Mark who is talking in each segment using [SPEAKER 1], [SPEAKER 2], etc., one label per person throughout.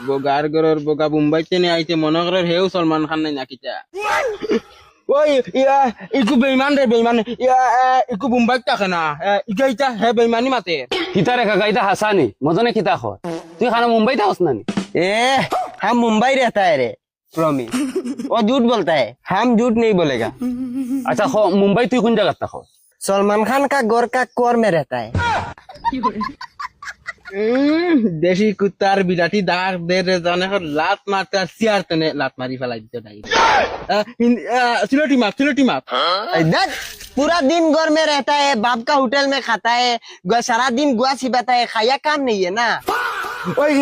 [SPEAKER 1] বগার গরর বগা মুম্বাইতে নিয়ে আইতে মনে করে হেউ সলমান খান নাই নাকিটা ওই ইকু বেইমান রে বেইমান ইকু মুম্বাই থাকে না ইটা হে বেইমানি মাতে
[SPEAKER 2] কিতা রে কাকা ইতা হাসানি মদনে কিতা খর তুই খানা মুম্বাইতে হস নানি
[SPEAKER 3] हम मुंबई रहता है रे प्रॉमिस वो झूठ बोलता है हम झूठ नहीं बोलेगा
[SPEAKER 2] আচ্ছা মুম্বাই তুই কোন জায়গাত থাকো
[SPEAKER 3] सलमान खान का गोर का कोर में रहता है
[SPEAKER 1] দেশি কুত্তার বিরাটি দাগ দে রে জানে লাত মারতে আর সিয়ার তনে লাত মারি ফেলাই দিতে নাই সিলেটি মাপ
[SPEAKER 3] इधर पूरा दिन गोर में रहता है बाप का होटल में खाता है सारा दिन गुआ सिबाता है खाया काम नहीं है ना
[SPEAKER 1] ওই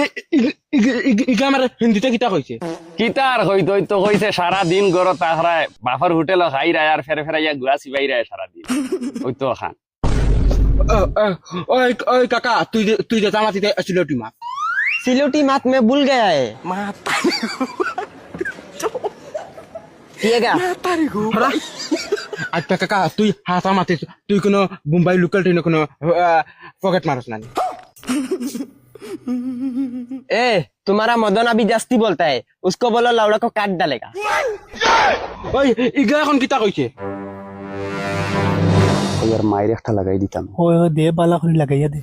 [SPEAKER 1] ইগা আমার হিন্দিতে কিতা কইছে
[SPEAKER 2] কিতা আর হইতো তো কইছে সারা দিন গর তাহরায় বাফার হোটেল খাই রায় আর ফেরে ফেরাইয়া গুয়া সিবাই রায় সারা দিন ওই তো খান
[SPEAKER 1] ওই ওই কাকা তুই যে জামাতিতে সিলেটি মাপ
[SPEAKER 3] सिलोटी मात में भूल गया है
[SPEAKER 1] আচ্ছা কাকা তুই হাসা মাতিস তুই কোনো মুম্বাই লোকাল ট্রেনে কোনো পকেট মারস না
[SPEAKER 3] ए तुम्हारा मदन अभी जास्ती बोलता है उसको बोलो लौड़ा को काट डालेगा
[SPEAKER 1] ওই ইগা এখন কিতা কইছে
[SPEAKER 2] ওই আর মায়ের একটা লাগাই দিতাম
[SPEAKER 4] ওই দে বালা করে লাগাইয়া দে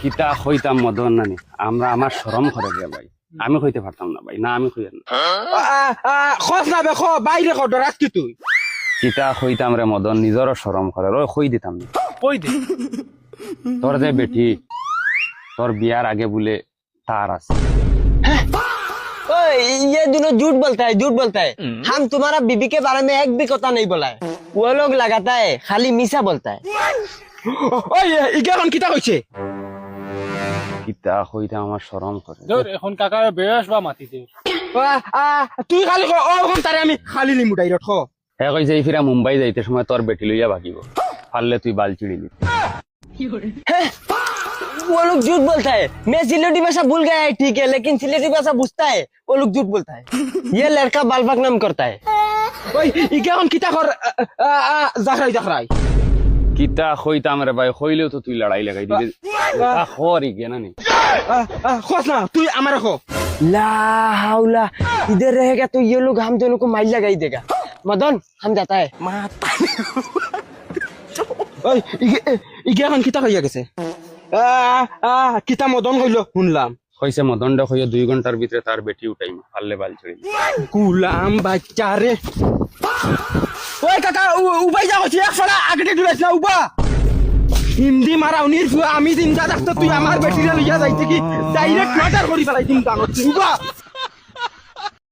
[SPEAKER 2] কিতা হইতাম মদন নানি আমরা আমার শরম করে গে ভাই আমি কইতে পারতাম না ভাই না আমি কইয়ার না
[SPEAKER 1] খস না বে খ বাইরে খ ডরাস কি তুই
[SPEAKER 2] কিতা হইতাম রে মদন নিজরও শরম করে ওই কই দিতাম না
[SPEAKER 4] কই দে
[SPEAKER 2] তোর যে বেটি তোর বিয়ার আগে বলে তার আছে
[SPEAKER 3] ओए ये दोनों झूठ बोलता है हम तुम्हारा बीबी के बारे में एक भी कथा नहीं बोला है वो लोग लगाता है खाली मीसा बोलता है
[SPEAKER 1] ওই ইগা এখন কিতা কইছে
[SPEAKER 2] কিতা হইতাম আমার শরম করে
[SPEAKER 4] ধর এখন কাকা বেশ বা মাতিছে
[SPEAKER 1] তুই খালি ক ও এখন তারে আমি খালি লিমু ডাইরেক্ট খ
[SPEAKER 2] হ্যাঁ কইছে এই ফিরা মুম্বাই যাইতে সময় তোর বেটি লইয়া ভাগিব পারলে তুই বাল চিড়ি নি
[SPEAKER 3] वो लोग झूठ बोलता है मैं सिलेटी भाषा भूल गया है ठीक है लेकिन सिलेटी भाषा बुझता है वो लोग झूठ बोलता है ये लड़का बालबाग नाम करता है
[SPEAKER 1] ওই ইগা এখন কিতা কর জাখরাই
[SPEAKER 2] কিতা হইতাম রে ভাই হইলেও তো তুই লড়াই লাগাই দিবি হরি গে না নি
[SPEAKER 1] খস না তুই আমার খ
[SPEAKER 3] ला हाउला इधर रहेगा तो ये लोग हम दोनों को माइल लगाई देगा मदन हम जाता है
[SPEAKER 1] ওই ইগা এখন কিতা কইয়া গেছে কিতা মদন কইল শুনলাম
[SPEAKER 2] হইছে মদনটা হইয়া 2 ঘন্টার ভিতরে তার বেটি উঠাইম পারলে বাল চিড়ি
[SPEAKER 1] গুলাম বাচ্চা রে ওই কাকা উবাই যাও এক ফলা আগে দূরাইছ না উবা হিন্দি মারা উনির আমি চিন্তা থাকতো তুই আমার বেটিরা লইয়া যাইতে কি ডাইরেক্ট মার্ডার করি ফেলাই চিন্তা করছিস উবা